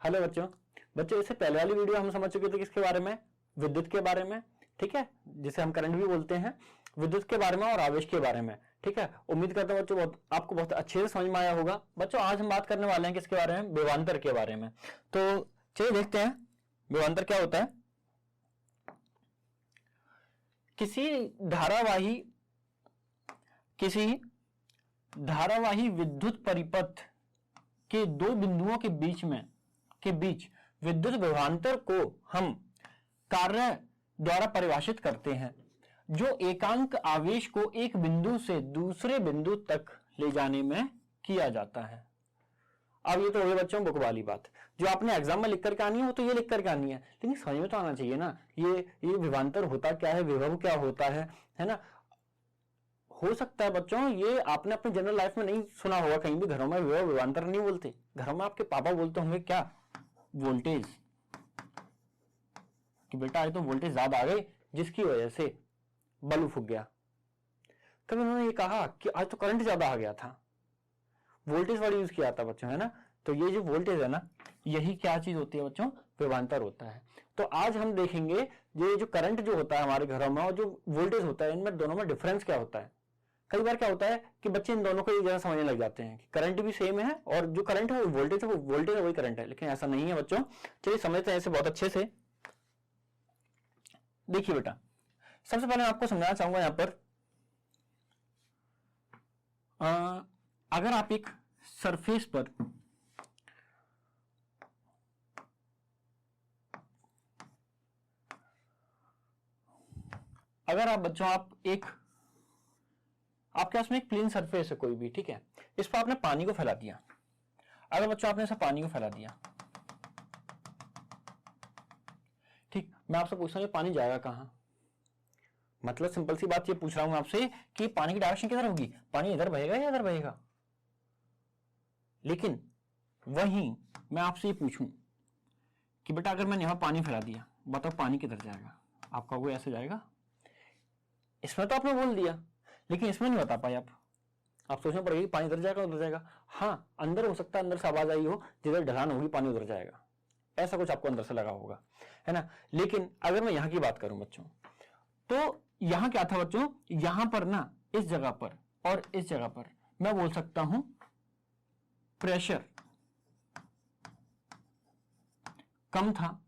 Hello बच्चों। बच्चों इससे पहले वाली वीडियो हम समझ चुके थे किसके बारे में, विद्युत के बारे में, ठीक है, जिसे हम करंट भी बोलते हैं, विद्युत के बारे में और आवेश के बारे में, ठीक है। उम्मीद करता हूं बच्चों आपको बहुत अच्छे से समझ में आया होगा। बच्चों आज हम बात करने वाले हैं किसके बारे में, विभवांतर के बारे में। तो चलिए देखते हैं विभवांतर क्या होता है। किसी धारावाही विद्युत परिपथ के दो बिंदुओं के बीच विद्युत विभवांतर को हम कार्य द्वारा परिभाषित करते हैं, जो एकांक आवेश को एक बिंदु से दूसरे बिंदु तक ले जाने में किया जाता है। अब ये तो हो गई बच्चों बुक वाली बात, जो आपने एग्जाम में लिख करके आनी है वो तो ये लिख करके आनी है, लेकिन समझ में तो आना चाहिए ना ये विभवांतर होता क्या है, विभव क्या होता है ना। हो सकता है बच्चों ये आपने अपने जनरल लाइफ में नहीं सुना होगा, कहीं भी घरों में विभव विभवांतर नहीं बोलते। घरों में आपके पापा बोलते होंगे क्या, वोल्टेज, कि बेटा आज तो वोल्टेज ज्यादा आ गई जिसकी वजह से बल्ब फूक गया। कभी उन्होंने ये कहा कि आज तो करंट ज्यादा आ गया था, वोल्टेज वर्ड यूज किया था बच्चों, है ना। तो ये जो वोल्टेज है ना, यही क्या चीज होती है बच्चों, विभवांतर होता है। तो आज हम देखेंगे ये जो करंट जो होता है हमारे घरों में और जो वोल्टेज होता है, इनमें दोनों में डिफरेंस क्या होता है। कई बार क्या होता है कि बच्चे इन दोनों को एक जगह समझने लग जाते हैं कि करंट भी सेम है और जो करंट है वो वोल्टेज है वही करंट है, लेकिन ऐसा नहीं है बच्चों। चलिए समझते हैं इसे बहुत अच्छे से। देखिए बेटा, सबसे पहले आपको समझाना चाहूंगा यहां पर अगर आप एक सरफेस पर आपके पास में एक प्लेन सरफेस है कोई भी, ठीक है, इस पर आपने पानी को फैला दिया। अगर बच्चों आपने ऐसा पानी को फैला दिया, ठीक, मैं आपसे पूछ रहा हूं पानी जाएगा कहां। मतलब सिंपल सी बात ये पूछ रहा हूं आपसे कि पानी की डायरेक्शन किधर होगी, पानी इधर बहेगा या इधर बहेगा। लेकिन वहीं मैं आपसे ये पूछूं कि बेटा अगर मैंने यहां पानी फैला दिया, बताओ पानी किधर जाएगा। आपका वो ऐसे जाएगा। इसमें तो आपने बोल दिया, लेकिन इसमें नहीं बता पाए आप सोचना पड़ेगा पानी इधर जाएगा उधर जाएगा। हाँ, अंदर हो सकता है, अंदर से आवाज आई हो जिधर ढलान होगी पानी उधर जाएगा, ऐसा कुछ आपको अंदर से लगा होगा, है ना। लेकिन अगर मैं यहां की बात करूं बच्चों, तो यहां क्या था बच्चों, यहां पर ना इस जगह पर और इस जगह पर मैं बोल सकता हूं प्रेशर कम था,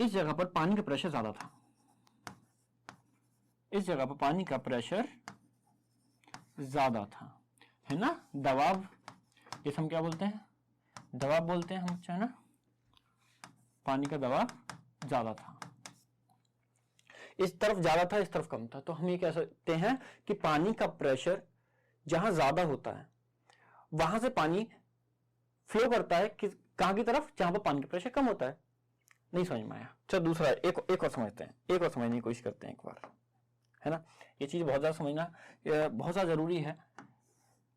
इस जगह पर पानी का प्रेशर ज्यादा था। इस जगह पर पानी का प्रेशर ज्यादा था, है ना। दबाव, इस हम क्या बोलते हैं, दबाव बोलते हैं हम, है ना। पानी का दबाव ज्यादा था, इस तरफ ज्यादा था इस तरफ कम था। तो हम ये कह सकते हैं कि पानी का प्रेशर जहां ज्यादा होता है वहां से पानी फ्लो करता है कहां की तरफ, जहां पर पानी का प्रेशर कम होता है। नहीं समझ में आया, चलो दूसरा एक और समझते हैं, एक और समझने की कोशिश करते हैं एक बार, है ना। ये चीज बहुत ज्यादा समझना बहुत ज्यादा जरूरी है।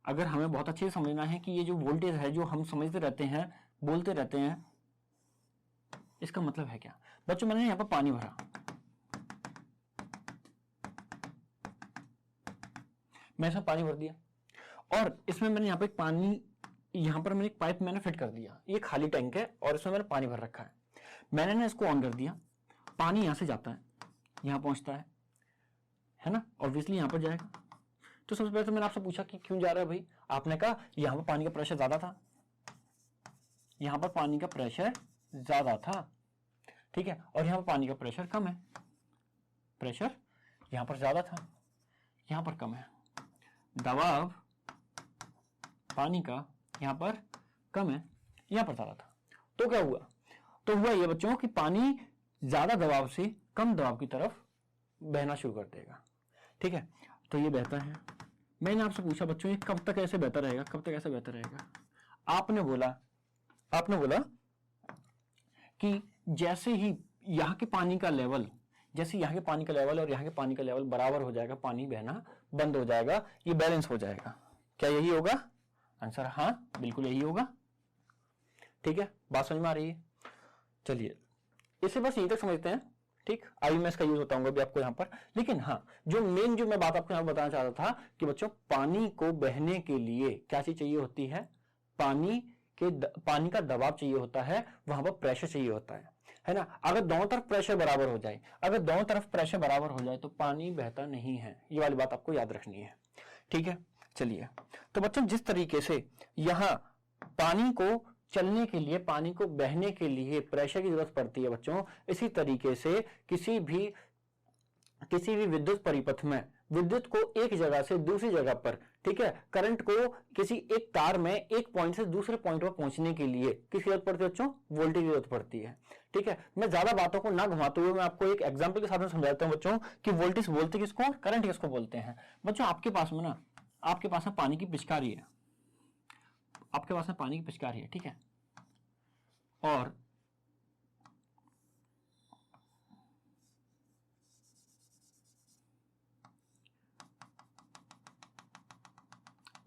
अगर हमें बहुत अच्छे से समझना है कि ये जो वोल्टेज है जो हम समझते रहते हैं, बोलते रहते हैं, इसका मतलब है क्या। बच्चों मैंने यहां पर पानी भरा, मैं इसमें पानी भर दिया और इसमें मैंने यहां पर मैंने एक पाइप मैंने फिट कर दिया। ये खाली टैंक है और इसमें मैंने पानी भर रखा है। मैंने ना इसको ऑन कर दिया, पानी यहां से जाता है, यहां पहुंचता है ना, ऑब्वियसली यहां पर जाएगा। तो सबसे पहले तो मैंने आपसे पूछा कि क्यों जा रहा है भाई, आपने कहा यहां पर पानी का प्रेशर ज्यादा था, यहां पर पानी का प्रेशर ज्यादा था, ठीक है, और यहां पर पानी का प्रेशर कम है। प्रेशर यहां पर ज्यादा था, यहां पर कम है। दबाव पानी का यहां पर कम है, यहां पर ज्यादा था। तो क्या हुआ, तो हुआ ये बच्चों कि पानी ज्यादा दबाव से कम दबाव की तरफ बहना शुरू कर देगा, ठीक है। तो ये बहता है। मैंने आपसे पूछा बच्चों ये कब तक ऐसे बहता रहेगा, कब तक ऐसे बहता रहेगा। आपने बोला कि जैसे ही यहाँ के पानी का लेवल और यहाँ के पानी का लेवल बराबर हो जाएगा, पानी बहना बंद हो जाएगा, ये बैलेंस हो जाएगा। क्या यही होगा आंसर? हाँ बिल्कुल यही होगा, ठीक है। बात समझ में आ रही है। चलिए इसे बस यहीं तक समझते हैं, ठीक। आईएमएस का यूज होता होगा भी आपको यहाँ पर। लेकिन हाँ, जो मैं बात आपको यहाँ बताना चाहता था कि बच्चों पानी को बहने के लिए क्या चीज चाहिए होती है, पानी कि पानी का दबाव चाहिए होता है, वहां पर प्रेशर चाहिए होता है ना। अगर दोनों तरफ प्रेशर बराबर हो जाए, अगर दोनों तरफ प्रेशर बराबर हो जाए तो पानी बहता नहीं है। ये वाली बात आपको याद रखनी है, ठीक है। चलिए, तो बच्चों जिस तरीके से यहां पानी को चलने के लिए, पानी को बहने के लिए प्रेशर की जरूरत पड़ती है बच्चों, इसी तरीके से किसी भी विद्युत परिपथ में विद्युत को एक जगह से दूसरी जगह पर, ठीक है, करंट को किसी एक तार में एक पॉइंट से दूसरे पॉइंट पर पहुंचने के लिए किसकी जरूरत पड़ती है बच्चों? वोल्टेज की जरूरत पड़ती है, ठीक है। मैं ज्यादा बातों को ना घुमाते हुए मैं आपको एक एग्जांपल के साथ में समझाता हूं बच्चों कि वोल्टेज बोलते किसको, करंट किसको बोलते हैं। बच्चों आपके पास में पानी की पिचकारी है, आपके पास में पानी की पिचकारी है, ठीक है, और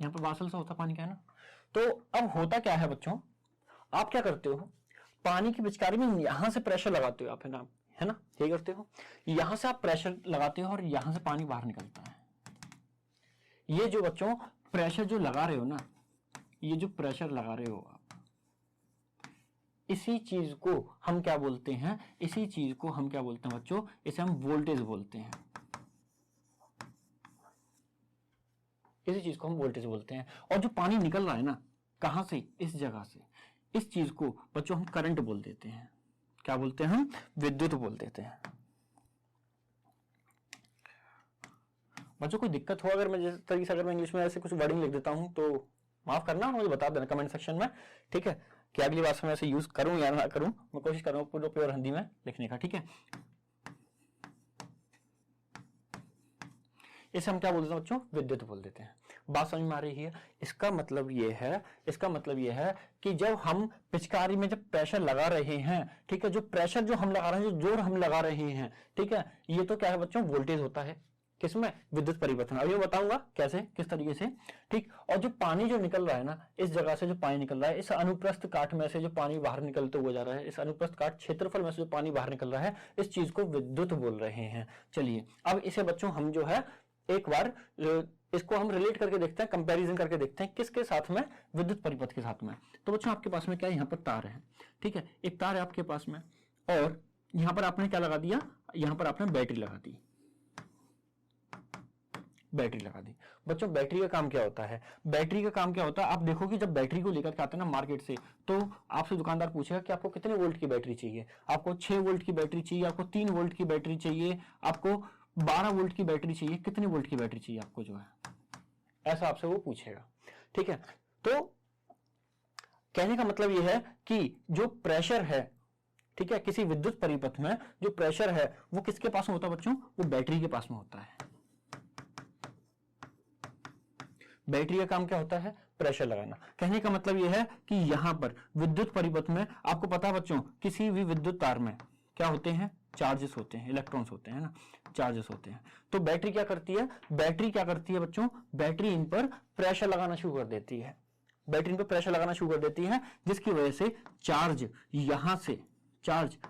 यहां पर वासल से होता पानी का है ना। तो अब होता क्या है बच्चों, आप क्या करते हो, पानी की पिचकारी में यहां से प्रेशर लगाते हो आप, है ना, ये करते हो, यहां से आप प्रेशर लगाते हो और यहां से पानी बाहर निकलता है। ये जो बच्चों प्रेशर जो लगा रहे हो ना, ये जो प्रेशर लगा रहे हो आप, इसी चीज को हम क्या बोलते हैं, इसी चीज को हम क्या बोलते हैं बच्चों, इसे हम वोल्टेज बोलते हैं। इसी चीज को हम वोल्टेज बोलते हैं। और जो पानी निकल रहा है ना, कहां से, इस जगह से, इस चीज को बच्चों हम करंट बोल देते हैं। क्या बोलते हैं हम? विद्युत बोल देते हैं। बच्चों कोई दिक्कत हो अगर मैं जिस तरीके से अगर मैं इंग्लिश में ऐसे कुछ वर्डिंग लिख देता हूं तो माफ करना, मुझे बता देना कमेंट सेक्शन में, ठीक है, कि अगली बार से मैं ऐसे यूज करूं या ना करूं। मैं कोशिश कर रहा हूं पूरा प्योर हिंदी में लिखने का, ठीक है। इसे हम क्या बोलते हैं बच्चों? विद्युत बोल देते हैं। बात समझ में आ रही है? इसका मतलब ये है कि जब हम पिचकारी में जब प्रेशर लगा रहे हैं, ठीक है, जो प्रेशर जो हम लगा रहे हैं, जो जोर हम लगा रहे हैं, ठीक है, ये तो क्या है बच्चों? वोल्टेज होता है। किसमें? विद्युत परिपथ में। अभी मैं बताऊंगा कैसे, किस तरीके से, ठीक। और जो पानी जो निकल रहा है ना, इस जगह से जो पानी निकल रहा है, इस अनुप्रस्थ काट में से जो पानी बाहर निकलते हुए जा रहा है, इस अनुप्रस्थ काट क्षेत्रफल में से जो पानी बाहर निकल रहा है, इस चीज को विद्युत बोल रहे हैं। चलिए, अब इसे बच्चों हम जो है एक बार इसको हम रिलेट करके देखते हैं, कंपैरिजन करके देखते हैं, किसके साथ में? विद्युत परिपथ के साथ में। तो बच्चों आपके पास में क्या है, यहाँ पर तार है, ठीक है, एक तार है आपके पास में, और यहां पर आपने क्या लगा दिया, यहां पर आपने बैटरी लगा दी, बैटरी लगा दी। बच्चों बैटरी का काम क्या होता है? बैटरी का काम क्या होता है, आप देखो कि जब बैटरी को लेकर के आते हैं ना मार्केट से, तो आपसे दुकानदार पूछेगा कि आपको कितने वोल्ट की बैटरी चाहिए, आपको 6 वोल्ट की बैटरी चाहिए, आपको 3 वोल्ट की बैटरी चाहिए, आपको 12 वोल्ट की बैटरी चाहिए, कितने वोल्ट की बैटरी चाहिए आपको, जो है ऐसा आपसे वो पूछेगा, ठीक है। तो कहने का मतलब यह है कि जो प्रेशर है, ठीक है, किसी विद्युत परिपथ में जो प्रेशर है वो किसके पास में होता है बच्चों? वो बैटरी के पास में होता है। बैटरी का काम क्या होता है? प्रेशर लगाना। कहने का मतलब यह है कि यहां पर विद्युत परिपथ में आपको पता है बच्चों, किसी भी विद्युत तार में क्या होते हैं? चार्जेस होते हैं, इलेक्ट्रॉन्स होते हैं ना, चार्जेस होते हैं। तो बैटरी क्या करती है? बैटरी क्या करती है बच्चों? बैटरी इन पर प्रेशर लगाना शुरू कर देती है, बैटरी इन पर प्रेशर लगाना शुरू कर देती है, जिसकी वजह से चार्ज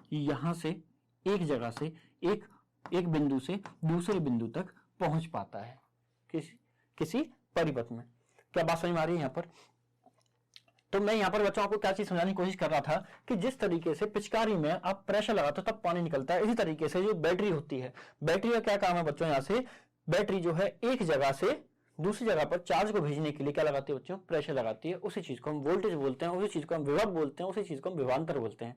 यहां से एक जगह से एक बिंदु से दूसरे बिंदु तक पहुंच पाता है, किसी परिपथ में। क्या बात समझ में आ रही है यहां पर? तो मैं यहां पर बच्चों आपको क्या चीज समझाने की कोशिश कर रहा था कि जिस तरीके से पिचकारी में आप प्रेशर लगाते हो तब पानी निकलता है, इसी तरीके से जो बैटरी होती है, बैटरी का क्या काम है बच्चों? यहां से बैटरी जो है एक जगह से दूसरी जगह पर चार्ज को भेजने के लिए क्या लगाती है बच्चों? प्रेशर लगाती है। उसी चीज को हम वोल्टेज बोलते हैं, उसी चीज को हम विभव बोलते हैं, उसी चीज को हम विभवांतर बोलते हैं।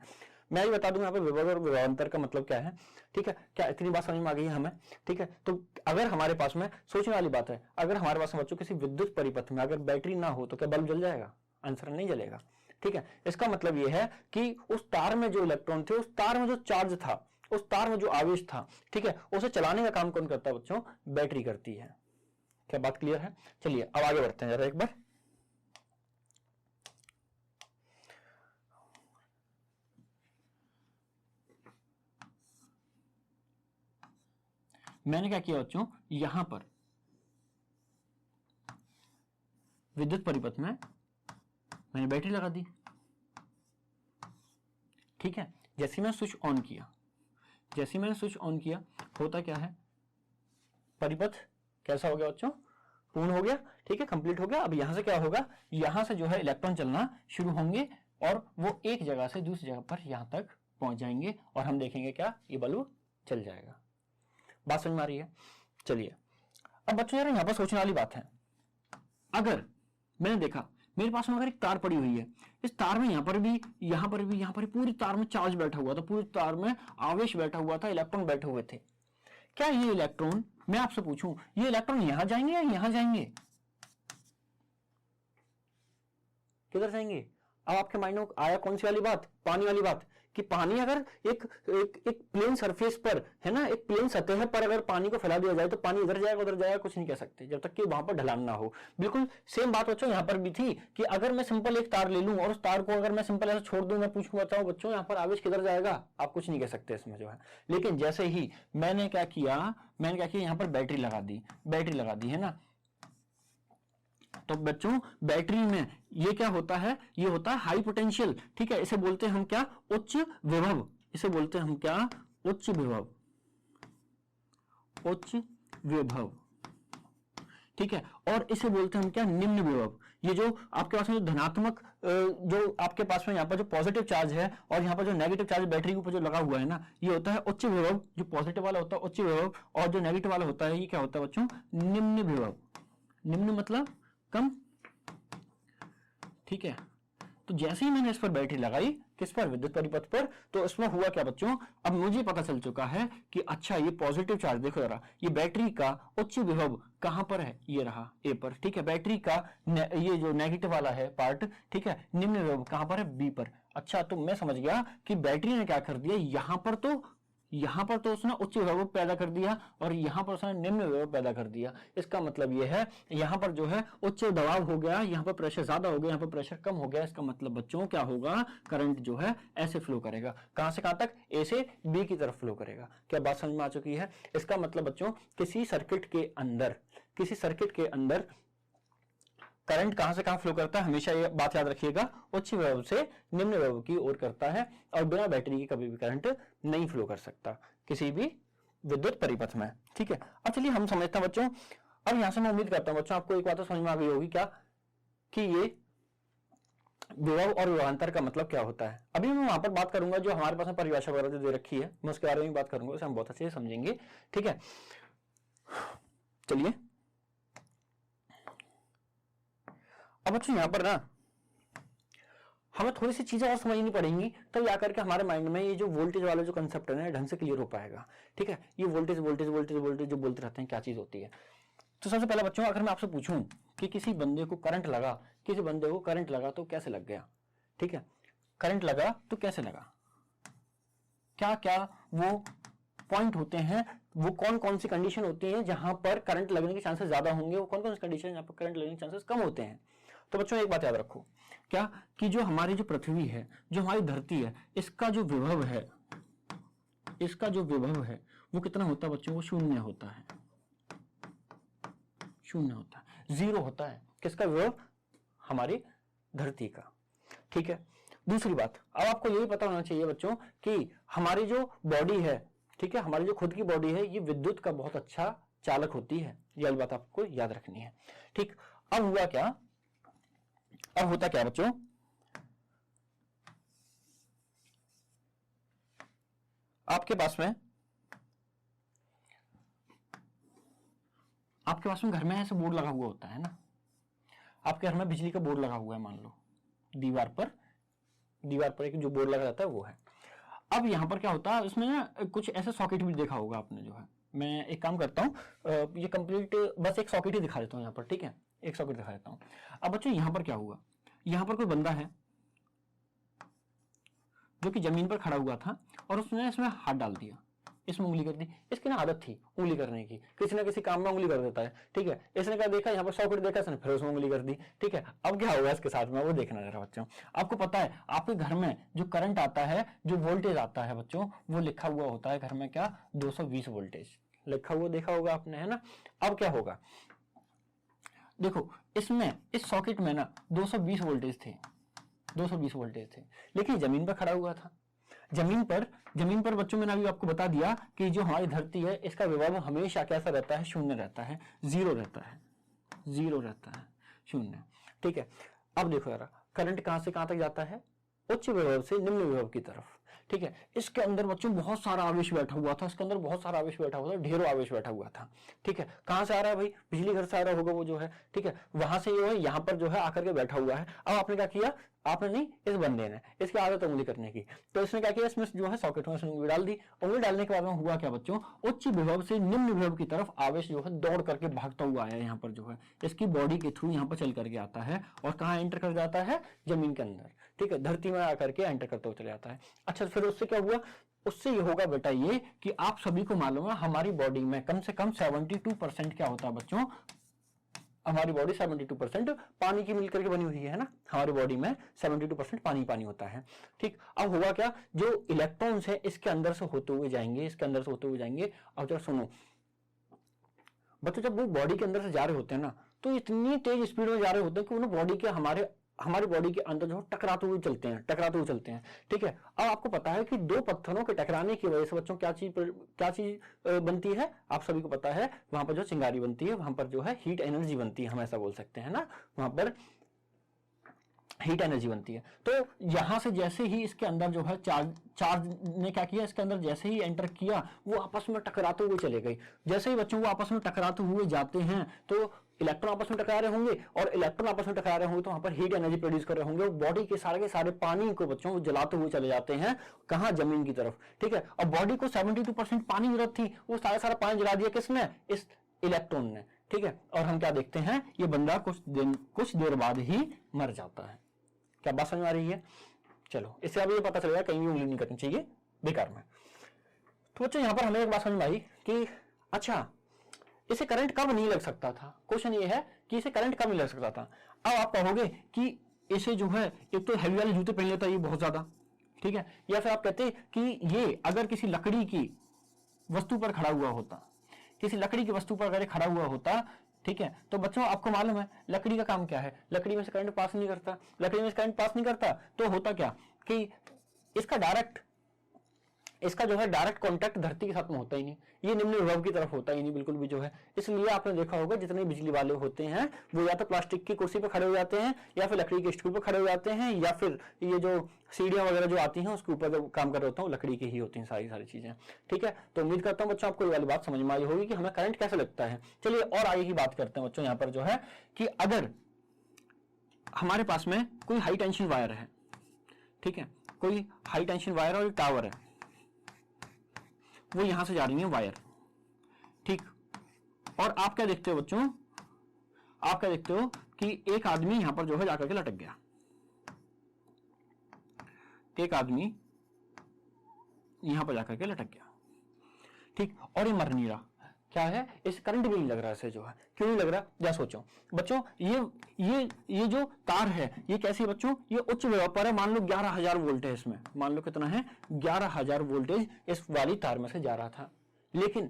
मैं ये बता दूं यहाँ पे विभव और विभवांतर का मतलब क्या है, ठीक है, क्या इतनी बात समझ में आ गई है हमें? ठीक है, तो अगर हमारे पास में सोचने वाली बात है, अगर हमारे पास में बच्चों किसी विद्युत परिपथ में अगर बैटरी ना हो तो क्या बल्ब जल जाएगा? आंसर नहीं जलेगा, ठीक है। इसका मतलब यह है कि उस तार में जो इलेक्ट्रॉन थे, उस तार में जो चार्ज था, उस तार में जो आवेश था, ठीक है, उसे चलाने का काम कौन करता है बच्चों? बैटरी करती है। क्या बात क्लियर है? चलिए अब आगे बढ़ते हैं जरा एक बार। मैंने क्या किया बच्चों, यहां पर विद्युत परिपथ में मैंने बैटरी लगा दी, ठीक है। जैसे मैंने स्विच ऑन किया, होता क्या है? परिपथ कैसा हो गया बच्चों? पूर्ण हो गया, ठीक है, कंप्लीट हो गया। अब यहां से क्या होगा, यहां से जो है इलेक्ट्रॉन चलना शुरू होंगे और वो एक जगह से दूसरी जगह पर यहां तक पहुंच जाएंगे और हम देखेंगे क्या, ये बल्ब चल जाएगा। बात समझ में आ रही है? चलिए अब बच्चों यार यहां पर सोचने वाली बात है, अगर मैंने देखा मेरे पास में अगर एक तार पड़ी हुई है, इस तार में यहां पर भी यहां पर भी यहां पर पूरी तार में चार्ज बैठा हुआ था, पूरी तार में आवेश बैठा हुआ था, इलेक्ट्रॉन बैठे हुए थे। क्या ये इलेक्ट्रॉन, मैं आपसे पूछूं, ये इलेक्ट्रॉन यहां जाएंगे या यहां जाएंगे? किधर जाएंगे? अब आपके माइंड में आया कौन सी वाली बात, पानी वाली बात, कि पानी अगर एक प्लेन सरफेस पर है ना, एक प्लेन सतह पर अगर पानी को फैला दिया जाए तो पानी इधर जाएगा उधर जाएगा, कुछ नहीं कह सकते जब तक कि वहां पर ढलान ना हो। बिल्कुल सेम बात बच्चों यहां पर भी थी कि अगर मैं सिंपल एक तार ले लूं और उस तार को अगर मैं सिंपल ऐसे छोड़ दूं, मैं पूछूं बताओ बच्चों यहां पर आवेश किधर जाएगा, आप कुछ नहीं कह सकते इसमें जो है। लेकिन जैसे ही मैंने क्या किया यहां पर बैटरी लगा दी है ना, तो बच्चों बैटरी में ये क्या होता है, ये होता है हाई पोटेंशियल, ठीक है, इसे बोलते हैं हम क्या, उच्च विभव, इसे बोलते हैं हम क्या, उच्च विभव, उच्च विभव, ठीक है, और इसे बोलते हैं हम क्या, निम्न विभव। ये जो आपके पास में जो धनात्मक जो आपके पास में यहाँ पर जो पॉजिटिव चार्ज है और यहाँ पर जो नेगेटिव चार्ज बैटरी के ऊपर जो लगा हुआ है ना, ये होता है उच्च विभव, जो पॉजिटिव वाला होता है उच्च विभव, और जो नेगेटिव वाला होता है ये क्या होता है बच्चों, निम्न विभव। निम्न मतलब कम, ठीक है। तो जैसे ही मैंने इस पर बैटरी लगाई, किस पर, विद्युत परिपथ पर, तो इसमें हुआ क्या बच्चों, अब मुझे पता चल चुका है कि अच्छा ये पॉजिटिव चार्ज, देखो जरा, ये बैटरी का उच्च विभव कहां पर है, ये रहा ए पर, ठीक है। बैटरी का ये जो नेगेटिव वाला है पार्ट, ठीक है, निम्न विभव कहां पर है, बी पर। अच्छा, तो मैं समझ गया कि बैटरी ने क्या कर दिया, यहां पर तो उसने उच्च विभव पैदा कर दिया और यहां पर उसने निम्न विभव पैदा कर दिया। इसका मतलब यह है यहां पर जो है उच्च दबाव हो गया, यहां पर प्रेशर ज्यादा हो गया, यहां पर प्रेशर कम हो गया। इसका मतलब बच्चों क्या होगा, करंट जो है ऐसे फ्लो करेगा, कहां से कहां तक, ए से बी की तरफ फ्लो करेगा। क्या बात समझ में आ चुकी है? इसका मतलब बच्चों किसी सर्किट के अंदर करंट कहां से कहां फ्लो करता है, हमेशा ये बात याद रखिएगा, उच्च विभव से निम्न विभव की ओर करता है और बिना बैटरी के कभी भी करंट नहीं फ्लो कर सकता किसी भी विद्युत परिपथ में, ठीक है। अब चलिए हम समझते हैं बच्चों, अब यहां से मैं उम्मीद करता हूं बच्चों आपको एक बात तो समझ में आ गई होगी, क्या कि ये विभव और विभवांतर का मतलब क्या होता है। अभी मैं वहां पर बात करूंगा जो हमारे पास परिभाषा वगैरह जो दे रखी है, मैं उसके बारे में बात करूंगा, उसे हम बहुत अच्छे से समझेंगे, ठीक है। चलिए अब बच्चों यहां पर ना हमें थोड़ी सी चीजें और समझनी पड़ेंगी, तब तो आकर के हमारे माइंड में ये जो वोल्टेज वाला जो कंसेप्ट है ना ढंग से क्लियर हो पाएगा, ठीक है। ये वोल्टेज वोल्टेज वोल्टेज वोल्टेज जो बोलते रहते हैं, क्या चीज होती है। तो सबसे पहले बच्चों अगर मैं आपसे पूछूं कि किसी बंदे को करंट लगा तो कैसे लग गया, ठीक है, करंट लगा तो कैसे लगा, क्या क्या वो पॉइंट होते हैं, वो कौन कौन सी कंडीशन होती है जहां पर करंट लगने के चांसेस ज्यादा होंगे, वो कौन कौन सी कंडीशन जहां पर करंट लगने के चांसेस कम होते हैं। तो बच्चों एक बात याद रखो, क्या कि जो हमारी जो पृथ्वी है, जो हमारी धरती है, इसका जो विभव है वो कितना होता है बच्चों, वो शून्य होता है, जीरो होता है। किसका विभव, हमारी धरती का, ठीक है। दूसरी बात, अब आपको यही पता होना चाहिए बच्चों कि हमारी जो बॉडी है, ठीक है, हमारी जो खुद की बॉडी है, ये विद्युत का बहुत अच्छा चालक होती है, यह बात आपको याद रखनी है, ठीक। अब होता क्या बच्चों, आपके पास में घर में ऐसे बोर्ड लगा हुआ होता है ना, आपके घर में बिजली का बोर्ड लगा हुआ है, मान लो दीवार पर एक जो बोर्ड लगा रहता है वो है। अब यहां पर क्या होता है, इसमें ना कुछ ऐसे सॉकेट भी देखा होगा आपने, जो है मैं एक काम करता हूं, ये कंप्लीट बस एक सॉकेट ही दिखा देता हूं यहाँ पर, ठीक है, एक सॉकेट दिखा देता हूं। अब बच्चों यहां पर क्या हुआ, यहां पर कोई बंदा है जो कि जमीन पर खड़ा हुआ था और उसने इसमें हाथ डाल दिया, इसमें उंगली कर दी। इसकी ना आदत थी उंगली करने की, किसी ना किसी काम में उंगली कर देता है, ठीक है। इसने क्या देखा, यहाँ पर सॉकेट देखा, इसने फिर उसमें उंगली कर दी, ठीक है। अब क्या होगा इसके साथ में, वो देखना जरा बच्चों। आपको पता है आपके घर में जो करंट आता है, जो वोल्टेज आता है बच्चों, वो लिखा हुआ होता है घर में क्या, 220 वोल्टेज लिखा हुआ देखा होगा आपने, है ना। अब क्या होगा, देखो इसमें इस सॉकेट में ना 220 वोल्टेज थे, लेकिन जमीन पर खड़ा हुआ था। जमीन पर बच्चों मैंने अभी आपको बता दिया कि जो हमारी धरती है, इसका विभव हमेशा कैसा रहता है, शून्य रहता है, जीरो रहता है, 0 रहता है, 0। ठीक है, अब देखो यार करंट कहां से कहां तक जाता है, उच्च विभव से निम्न विभव की तरफ। ठीक है, इसके अंदर बच्चों बहुत सारा आवेश बैठा हुआ था, इसके अंदर बहुत सारा आवेश बैठा हुआ था, ढेरों आवेश बैठा हुआ था। ठीक है, कहां से आ रहा है भाई, बिजली घर से आ रहा होगा वो जो है। ठीक है, वहां से जो है यहाँ पर जो है आकर के बैठा हुआ है। अब आपने क्या किया, आपने नहीं, इस बंदे ने, इसकी आदत उंगली करने की, तो इसने क्या किया, इसमें जो है सॉकेट में उंगली डाल दी। उंगली डालने के बाद में हुआ क्या बच्चों, उच्च विभव से निम्न विभव की तरफ आवेश जो है दौड़ करके भागता हुआ आया, यहाँ पर जो है इसकी बॉडी के थ्रू यहाँ पर चल करके आता है और कहाँ एंटर कर जाता है, जमीन के अंदर। ठीक है, धरती में आकर के एंटर करते हुए चले जाता है। अच्छा, फिर उससे क्या हुआ, उससे ये होगा बेटा ये कि आप सभी को मालूम है हमारी बॉडी में कम से कम 72% क्या होता है बच्चों, हमारी बॉडी 72% पानी की मिलकर के बनी हुई है ना, हमारी बॉडी में 72% पानी पानी होता है। ठीक, अब हुआ क्या, जो इलेक्ट्रॉन्स है इसके अंदर से होते हुए जाएंगे, इसके अंदर से होते हुए जाएंगे। अब जरा सुनो बच्चों, जब वो बॉडी के अंदर से जा रहे होते हैं ना, तो इतनी तेज स्पीड में जा रहे होते हैं कि उन्हें बॉडी के हमारी बॉडी के अंदर जो टकराते हुए चलते हैं। ठीक है, अब आपको पता है कि दो पत्थरों के टकराने की वजह से बच्चों क्या चीज बनती है, आप सभी को पता है, वहां पर जो चिंगारी बनती है, वहां पर जो है हीट एनर्जी बनती है, हम ऐसा बोल सकते हैं ना, वहां पर हीट एनर्जी बनती है। तो यहां से जैसे ही इसके अंदर जो है चार्ज ने क्या किया, इसके अंदर जैसे ही एंटर किया, वो आपस में टकराते हुए चले गए। जैसे ही बच्चों वो आपस में टकराते हुए जाते हैं तो इलेक्ट्रॉन आपस में टकरा रहे होंगे, और इलेक्ट्रॉन आपस में टकरा रहे होंगे तो वहां पर हीट एनर्जी प्रोड्यूस कर रहे होंगे, बॉडी के सारे पानी को बच्चों जलाते हुए चले जाते हैं, कहां, जमीन की तरफ। ठीक है, और बॉडी को 72% पानी जरूरत थी, वो सारा पानी जला दिया किसने, इस इलेक्ट्रॉन ने। ठीक है, और हम क्या देखते हैं, ये बंदा कुछ देर बाद ही मर जाता है। क्या बात समझ आ रही है? चलो, इससे अब ये पता चलेगा कहीं भी उंगली नहीं करनी चाहिए बेकार में। तो बच्चों यहां पर हमें एक बात समझ में आई कि अच्छा, इसे करंट कब नहीं लग सकता था। क्वेश्चन ये है कि इसे करंट कब नहीं लग सकता था। अब आप कहोगे कि इसे जो है एक तो हैवी वाले जूते पहन लेता है ये बहुत ज्यादा, ठीक है, या फिर आप कहते कि ये अगर किसी लकड़ी की वस्तु पर खड़ा हुआ होता, किसी लकड़ी की वस्तु पर अगर खड़ा हुआ होता, ठीक है, तो बच्चों आपको मालूम है लकड़ी का काम क्या है, लकड़ी में से करंट पास नहीं करता, लकड़ी में से करंट पास नहीं करता, तो होता क्या कि इसका जो है डायरेक्ट कांटेक्ट धरती के साथ में होता ही नहीं, ये निम्न विभव की तरफ होता ही नहीं बिल्कुल भी जो है। इसलिए आपने देखा होगा जितने बिजली वाले होते हैं वो या तो प्लास्टिक की कुर्सी पर खड़े हो जाते हैं, या फिर लकड़ी के स्टूल पर खड़े हो जाते हैं, या फिर ये जो सीढ़ियां वगैरह जो आती हैं उसके ऊपर जब काम कर रहे होता हूँ लकड़ी की ही होती हैं सारी चीजें। ठीक है, तो उम्मीद करता हूँ बच्चों आपको ये वाली बात समझ में आई होगी कि हमें करंट कैसे लगता है। चलिए और आगे की बात करते हैं बच्चों, यहाँ पर जो है कि अगर हमारे पास में कोई हाई टेंशन वायर है, ठीक है, कोई हाई टेंशन वायर और टावर है, वो यहां से जा रही है वायर, ठीक, और आप क्या देखते हो बच्चों, आप क्या देखते हो कि एक आदमी यहां पर जो है जाकर के लटक गया, एक आदमी यहां पर जाकर के लटक गया, ठीक, और ये मर नहीं रहा, क्या है, इस करंट भी नहीं लग रहा है, जो है क्यों नहीं लग रहा, या सोचो बच्चों, ये जो तार है ये कैसी है बच्चों, ये उच्च विभव पर है, मान लो 11,000 वोल्ट है इसमें, मान लो कितना है 11,000 वोल्टेज इस वाली तार में से जा रहा था, लेकिन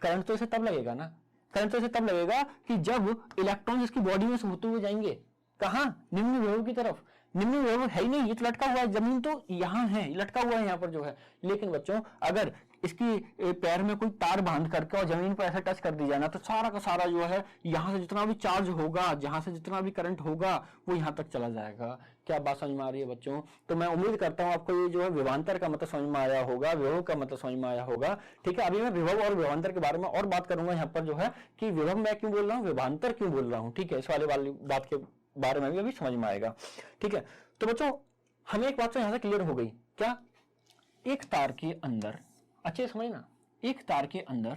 करंट तो इसे तब लगेगा ना, करंट तो इसे तब लगेगा कि जब इलेक्ट्रॉन इसकी बॉडी में से होते हुए जाएंगे, कहां, निम्न विभव की तरफ। निम्न विभव है ही नहीं, ये तो लटका हुआ है, जमीन तो यहां है, लटका हुआ है यहां पर जो है, लेकिन बच्चों अगर इसकी पैर में कोई तार बांध करके और जमीन पर ऐसा टच कर दी जाए ना, तो सारा का सारा जो है यहां से जितना भी चार्ज होगा, जहां से जितना भी करंट होगा वो यहां तक चला जाएगा। क्या बात समझ में आ रही है बच्चों? तो मैं उम्मीद करता हूं आपको ये जो है विभवांतर का मतलब समझ में आया होगा, विभव का मतलब समझ में आया होगा। ठीक है, अभी मैं विभव और विभवांतर के बारे में और बात करूंगा यहाँ पर जो है कि विभव मैं क्यों बोल रहा हूँ, विभवांतर क्यों बोल रहा हूँ। ठीक है, इस वाली बात के बारे में भी अभी समझ में आएगा। ठीक है, तो बच्चों हमें एक बात तो यहां से क्लियर हो गई, क्या, एक तार के अंदर, अच्छे समझना, एक तार के अंदर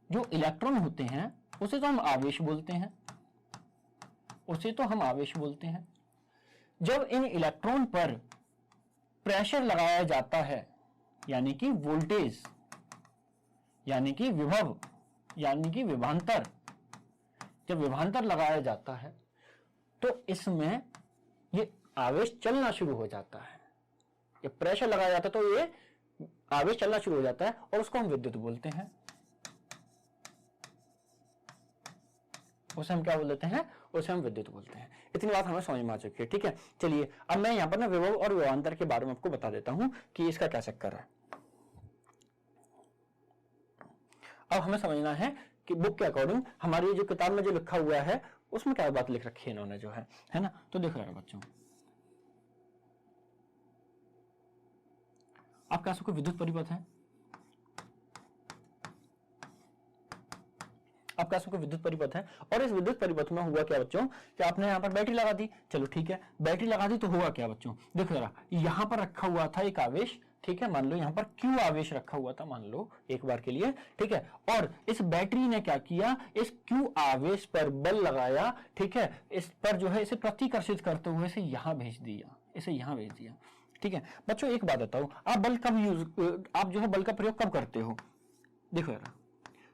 जो इलेक्ट्रॉन होते हैं उसे तो हम आवेश बोलते हैं, उसे तो हम आवेश बोलते हैं। जब इन इलेक्ट्रॉन पर प्रेशर लगाया जाता है, यानी कि वोल्टेज, यानी कि विभव, यानी कि विभवांतर, जब विभवांतर लगाया जाता है तो इसमें ये आवेश चलना शुरू हो जाता है, ये प्रेशर लगाया जाता है तो ये आवेश चलना शुरू हो जाता है और उसको हम विद्युत बोलते हैं, उसे हम क्या बोल देते हैं, उसे हम विद्युत बोलते हैं। इतनी बात हमें समझ में आ चुकी है। ठीक है, चलिए अब मैं यहां पर ना विभव और विभवांतर के बारे में आपको बता देता हूं कि इसका क्या चक्कर है। अब हमें समझना है कि बुक के अकॉर्डिंग, हमारी जो किताब में जो लिखा हुआ है उसमें क्या बात लिख रखी है इन्होंने जो है ना। तो देखो यार बच्चों, आप कह सको विद्युत परिपथ है, आप कह सको विद्युत परिपथ है, और इस विद्युत परिपथ में हुआ क्या बच्चों कि आपने यहाँ पर बैटरी लगा दी, चलो ठीक है, बैटरी लगा दी तो हुआ क्या बच्चों, देखो जरा, यहाँ पर रखा हुआ था एक आवेश, ठीक है, मान लो यहाँ पर Q आवेश रखा हुआ था, मान लो एक बार के लिए, ठीक है, और इस बैटरी ने क्या किया, इस Q आवेश पर बल लगाया, ठीक है, इस पर जो है इसे प्रतिकर्षित करते हुए इसे यहां भेज दिया, इसे यहां भेज दिया, ठीक है। बच्चों एक बात बताओ, आप बल कब आप जो है बल का प्रयोग कब करते हो, देखो यार,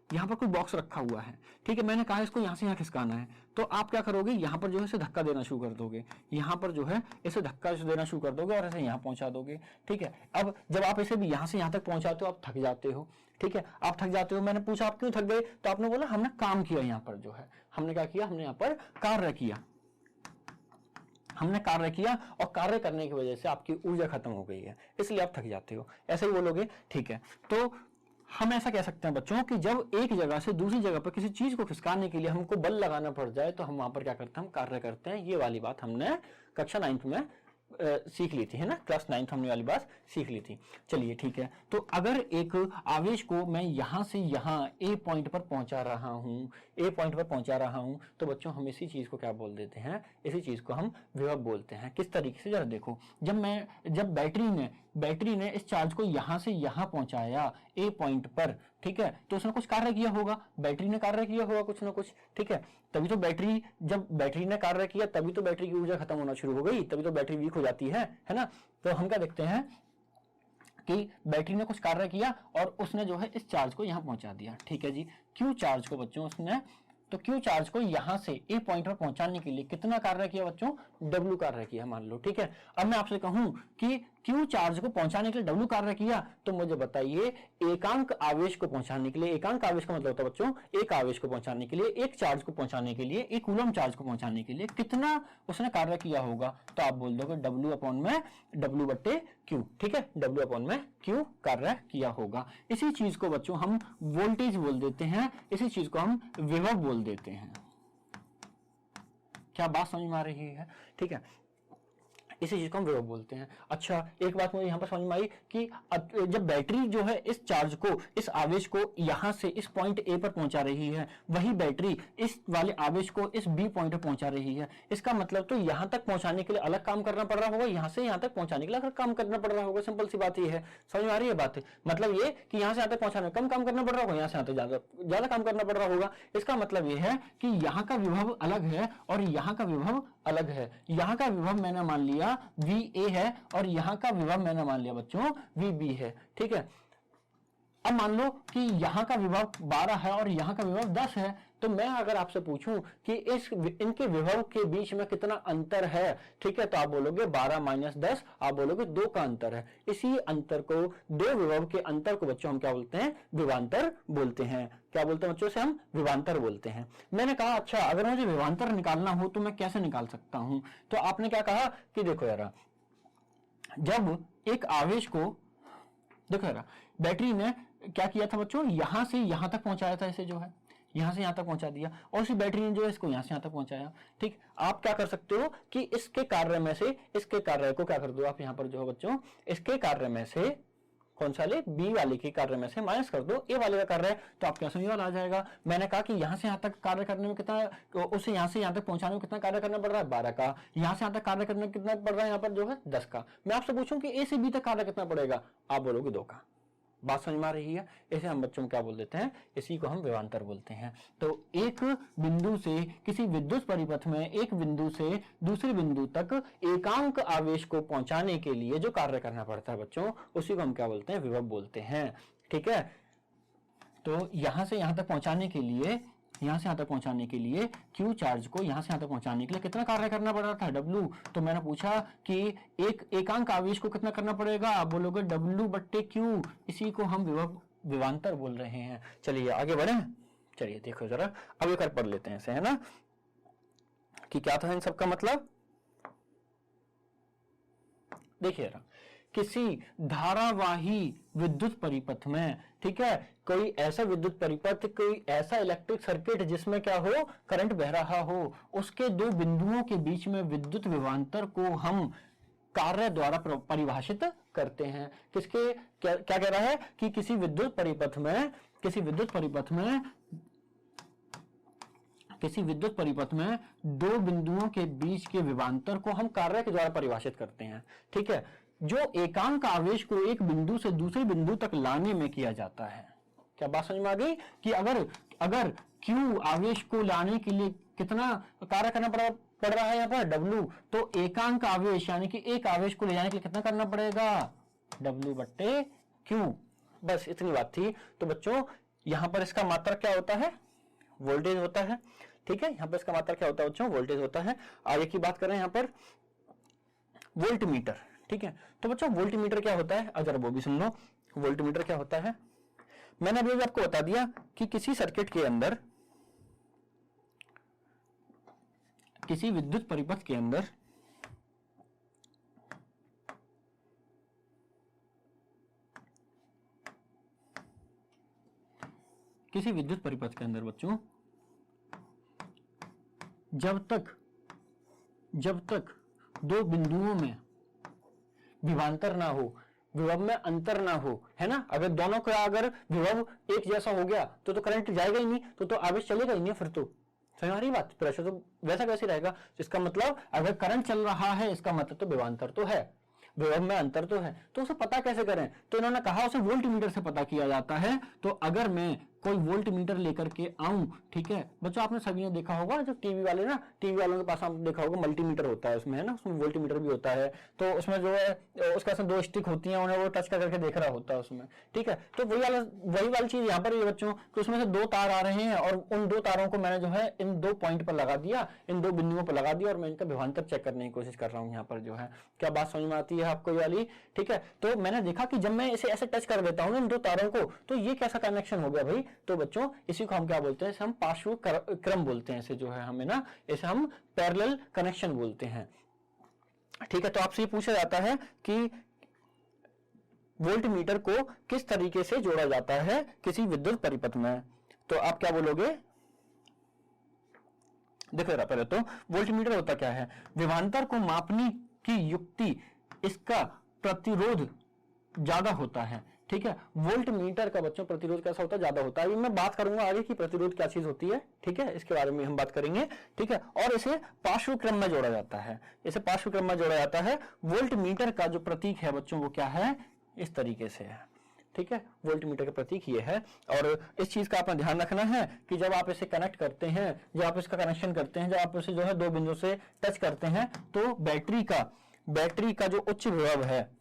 यहाँ पर कोई बॉक्स रखा हुआ है, ठीक है, मैंने कहा इसको यहाँ से यहाँ खिसकाना है, तो आप क्या करोगे, यहाँ पर जो है इसे धक्का देना शुरू कर दोगे, यहाँ पर जो है इसे धक्का देना शुरू कर दोगे और इसे यहाँ पहुंचा दोगे, ठीक है। अब जब आप इसे भी यहाँ से यहाँ तक पहुंचाते हो, आप थक जाते हो, ठीक है, आप थक जाते हो, मैंने पूछा आप क्यों थक गए, तो आपने बोला हमने काम किया, यहाँ पर जो है हमने क्या किया, हमने यहाँ पर कार्य किया, हमने कार्य किया, और कार्य करने की वजह से आपकी ऊर्जा खत्म हो गई है, इसलिए आप थक जाते हो, ऐसे ही बोलोगे, ठीक है। तो हम ऐसा कह सकते हैं बच्चों कि जब एक जगह से दूसरी जगह पर किसी चीज को खिसकाने के लिए हमको बल लगाना पड़ जाए तो हम वहां पर क्या करते हैं, हम कार्य करते हैं। ये वाली बात हमने कक्षा 9th में सीख ली थी, है ना, क्लास 9th हमने वाली बात सीख ली थी। चलिए ठीक है, तो अगर एक आवेश को मैं यहां से यहां ए पॉइंट पर पहुंचा रहा हूं, ए पॉइंट पर पहुंचा रहा हूं, तो बच्चों हम इसी चीज को क्या बोल देते हैं, इसी चीज को हम विभव बोलते हैं। किस तरीके से, जरा देखो, जब बैटरी ने इस चार्ज को यहां से यहां पहुंचाया ए पॉइंट पर, ठीक है, तो उसने कुछ कार्य किया होगा, बैटरी ने कार्य किया होगा कुछ ना कुछ, ठीक है, तभी तो जब बैटरी ने कार्य किया तभी तो बैटरी की ऊर्जा खत्म होना शुरू हो गई, तभी तो बैटरी वीक हो जाती है ना। तो हम क्या देखते हैं कि बैटरी ने कुछ कार्य किया और उसने जो है इस चार्ज को यहां पहुंचा दिया, ठीक है जी। क्यू चार्ज को बच्चों उसने, तो क्यू चार्ज को यहां से ए पॉइंट पर पहुंचाने के लिए कितना कार्य किया बच्चों, डब्ल्यू कार्य किया मान लो, ठीक है। अब मैं आपसे कहूं कि क्यू चार्ज को पहुंचाने के लिए डब्ल्यू कार्य किया, तो मुझे बताइए एकांक आवेश को पहुंचाने के लिए, एकांक आवेश का मतलब होता है बच्चों एक आवेश को पहुंचाने के लिए, एक चार्ज को पहुंचाने के लिए, एक कूलम चार्ज को पहुंचाने के लिए कितना उसने कार्य किया होगा, तो आप बोल दोगे डब्ल्यू अपॉन में डब्ल्यू बट्टे क्यू, ठीक है, डब्ल्यू अपॉन में क्यू कार्य किया होगा। इसी चीज को बच्चों हम वोल्टेज बोल देते हैं, इसी चीज को हम विभव बोल देते हैं। क्या बात समझ में आ रही है, ठीक है, इसी चीज को हम विभव बोलते हैं। अच्छा एक बात मुझे यहाँ पर समझ में आई कि जब बैटरी जो है इस चार्ज को, इस आवेश को यहां से इस पॉइंट ए पर पहुंचा रही है, वही बैटरी इस वाले आवेश को इस बी पॉइंट पर पहुंचा रही है, इसका मतलब तो यहां तक पहुंचाने के लिए अलग काम करना पड़ रहा होगा, यहां से यहां तक पहुंचाने के लिए अलग काम करना पड़ रहा होगा। सिंपल सी बात ये है, समझ में आ रही है बात, मतलब ये कि यहां से यहां तक पहुंचाने कम काम करना पड़ रहा होगा, यहां से यहां तक ज्यादा काम करना पड़ रहा होगा। इसका मतलब यह है कि यहाँ का विभव अलग है और यहाँ का विभव अलग है। यहाँ का विभव मैंने मान लिया VA है और यहाँ का विभव मैंने मान लिया बच्चों VB है, ठीक है। अब मान लो कि यहाँ का विभव 12 है और यहाँ का विभव 10 है, तो मैं अगर आपसे पूछूं कि इनके विभव के बीच में कितना अंतर है, ठीक है, तो आप बोलोगे 12 माइनस 10, आप बोलोगे 2 का अंतर है। इसी अंतर को, दो विभव के अंतर को बच्चों हम क्या बोलते हैं, विभवांतर बोलते हैं। क्या बोलते हैं बच्चों से, हम विभवांतर बोलते हैं। मैंने कहा अच्छा अगर मुझे विभवांतर निकालना हो तो मैं कैसे निकाल सकता हूं, तो आपने क्या कहा कि देखो यार, जब एक आवेश को, देखो यार, बैटरी ने क्या किया था बच्चों, यहां से यहां तक पहुंचाया था, इसे जो है यहां से यहां तक पहुंचा दिया, और उसी बैटरी ने जो है इसको यहां से यहां तक पहुंचाया, ठीक। आप क्या कर सकते हो कि इसके कार्य में से, इसके कार्य को क्या कर दो आप, यहां पर जो है बच्चों इसके कार्य में से कौन सा ले, बी वाले के कार्य में से माइनस कर दो ए वाले का कार्य है, तो आपके आंसर आ जाएगा। मैंने कहा कि यहां से यहां तक कार्य करने में कितना, उसे यहां से यहां तक पहुंचाने में कितना कार्य करना पड़ रहा है, 12 का। यहां से यहां तक कार्य करने में कितना पड़ रहा है, यहाँ पर जो है 10 का। मैं आपसे पूछूं कि ए से बी तक कार्य कितना पड़ेगा, आप बोलोगे 2 का। बात समझ में आ रही है, इसे हम बच्चों क्या बोल देते हैं, इसी को हम विभवांतर बोलते हैं। तो एक बिंदु से, किसी विद्युत परिपथ में एक बिंदु से दूसरे बिंदु तक एकांक आवेश को पहुंचाने के लिए जो कार्य करना पड़ता है बच्चों, उसी को हम क्या बोलते हैं, विभव बोलते हैं, ठीक है। तो यहां से यहां तक पहुंचाने के लिए, यहां से यहां तक पहुंचाने के लिए क्यू चार्ज को यहां से यहां तक पहुंचाने के लिए कितना कार्य करना पड़ रहा था, डब्ल्यू। तो मैंने पूछा कि एक एकांक आवेश को कितना करना पड़ेगा, आप बोलोगे डब्ल्यू बट्टे क्यू, इसी को हम विभवांतर बोल रहे हैं। चलिए आगे बढ़े, चलिए देखो जरा, अब एक पढ़ लेते हैं इसे, है ना, कि क्या था इन सबका मतलब। देखिए किसी धारावाही विद्युत परिपथ में, ठीक है, कोई ऐसा विद्युत परिपथ, कोई ऐसा इलेक्ट्रिक सर्किट जिसमें क्या हो, करंट बह रहा हो, उसके दो बिंदुओं के बीच में विद्युत विभवांतर को हम कार्य द्वारा परिभाषित करते हैं। किसके क्या कह रहा है कि किसी विद्युत परिपथ में दो बिंदुओं के बीच के विभवांतर को हम कार्य के द्वारा परिभाषित करते हैं, ठीक है, जो एकांक आवेश को एक बिंदु से दूसरे बिंदु तक लाने में किया जाता है। क्या बात समझ में आ गई कि अगर Q आवेश को लाने के लिए कितना कार्य करना पड़ रहा है यहाँ पर W, तो एकांक आवेश यानी कि एक आवेश को ले जाने के लिए कितना करना पड़ेगा, W/Q। बस इतनी बात थी। तो बच्चों यहां पर इसका मात्रक क्या होता है, वोल्टेज होता है, ठीक है, यहां पर इसका मात्रक क्या होता है बच्चों, वोल्टेज होता है। आगे की बात करें यहां पर वोल्टमीटर, ठीक है। तो बच्चों वोल्टमीटर क्या होता है, अगर वो भी सुन लो, वोल्टमीटर क्या होता है। मैंने अभी आपको बता दिया कि किसी सर्किट के अंदर, किसी विद्युत परिपथ के अंदर बच्चों जब तक दो बिंदुओं में विभवांतर ना हो, विभव में अंतर ना हो, है ना, अगर दोनों का अगर विभव एक जैसा हो गया तो करंट जाएगा ही नहीं, तो आवेश चलेगा ही नहीं, फिर तो समझ आ रही बात, प्रेशर तो वैसा वैसे रहेगा। इसका मतलब अगर करंट चल रहा है इसका मतलब तो विभवांतर तो है, विभव में अंतर तो है। तो उसे पता कैसे करें, तो इन्होंने कहा उसे वोल्टमीटर से पता किया जाता है। तो अगर मैं कोई वोल्टमीटर लेकर के आऊं, ठीक है बच्चों, आपने सभी ने देखा होगा, जो टीवी वाले ना, टीवी वालों के पास आपने देखा होगा मल्टीमीटर होता है उसमें, है ना, उसमें वोल्टमीटर भी होता है। तो उसमें जो है उसका दो स्टिक होती है, उन्हें वो टच करके देख रहा होता है उसमें, ठीक है। तो वही वाली चीज यहाँ पर ये बच्चों कि उसमें से दो तार आ रहे हैं और उन दो तारों को मैंने जो है इन दो पॉइंट पर लगा दिया, इन दो बिंदुओं पर लगा दिया और मैं इनका विभवांतर चेक करने की कोशिश कर रहा हूँ यहाँ पर जो है। क्या बात समझ में आती है आपको ये वाली, ठीक है। तो मैंने देखा कि जब मैं इसे ऐसे टच कर देता हूँ इन दो तारों को, तो ये कैसा कनेक्शन हो गया भाई। तो बच्चों इसी को हम क्या बोलते हैं, इसे हम पार्श्व क्रम बोलते हैं, इसे जो है हमें ना, इसे हम पैरेलल कनेक्शन बोलते हैं, ठीक है। तो आपसे ये पूछा जाता है कि वोल्टमीटर को किस तरीके से जोड़ा जाता है किसी विद्युत परिपथ में, तो आप क्या बोलोगे, देखो जरा पहले तो वोल्टमीटर होता क्या है, विभवांतर को मापने की युक्ति, इसका प्रतिरोध ज्यादा होता है, ठीक है। वोल्टमीटर का बच्चों प्रतिरोध कैसा होता है, ज्यादा होता है। अभी मैं बात करूंगा आगे कि प्रतिरोध क्या चीज होती है, ठीक है, इसके बारे में हम बात करेंगे, ठीक है। और इसे पार्श्व क्रम में जोड़ा जाता है, इसे पार्श्व क्रम में जोड़ा जाता है। वोल्टमीटर का जो प्रतीक है बच्चों वो क्या है, इस तरीके से है, ठीक है। वोल्टमीटर का प्रतीक ये है। और इस चीज का आपने ध्यान रखना है कि जब आप इसे कनेक्ट करते हैं, जब आप इसका कनेक्शन करते हैं, जब आप इसे जो है दो बिंदु से टच करते हैं, तो बैटरी का जो उच्च विभव है,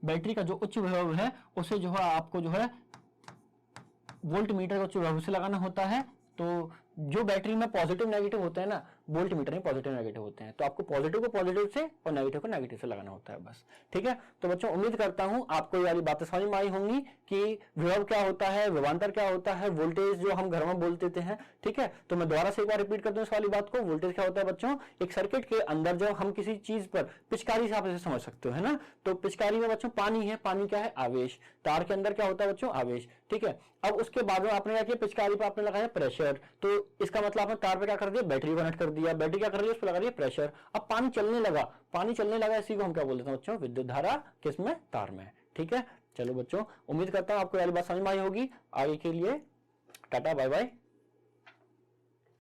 बैटरी का जो उच्च विभव है उसे जो है आपको जो है वोल्टमीटर का उच्च विभव से लगाना होता है। तो जो बैटरी में पॉजिटिव नेगेटिव होते हैं ना, वोल्टमीटर में पॉजिटिव नेगेटिव होते हैं, तो आपको पॉजिटिव को पॉजिटिव से और नेगेटिव को नेगेटिव से लगाना होता है, बस, ठीक है। तो बच्चों उम्मीद करता हूं आपको ये वाली बातें समझ में आई होंगी कि विभव क्या होता है, विभवांतर क्या होता है, वोल्टेज जो हम घर में बोलते हैं, ठीक है। तो मैं दोबारा से एक बार रिपीट कर दूं इस वाली बात को। वोल्टेज क्या होता है बच्चों, एक सर्किट के अंदर जो हम किसी चीज पर पिचकारी से आप इसे समझ सकते हो, है ना। तो पिचकारी में बच्चों पानी है, पानी क्या है, आवेश। तार के अंदर क्या होता है बच्चों, आवेश, ठीक है। अब उसके बाद में आपने क्या किया, पिचकारी पर आपने लगाया प्रेशर, तो इसका मतलब आपने तार पे क्या कर दिया, बैटरी कनेक्ट कर दिया, बैटरी क्या कर रही है, उस पर लगा दिया प्रेशर। अब पानी चलने लगा, इसी को हम क्या बोलते हैं बच्चों, विद्युत धारा, किसमें, तार में, ठीक है। चलो बच्चों उम्मीद करता हूं आपको ये बात समझ में आई होगी। आगे के लिए टाटा बाय बाय।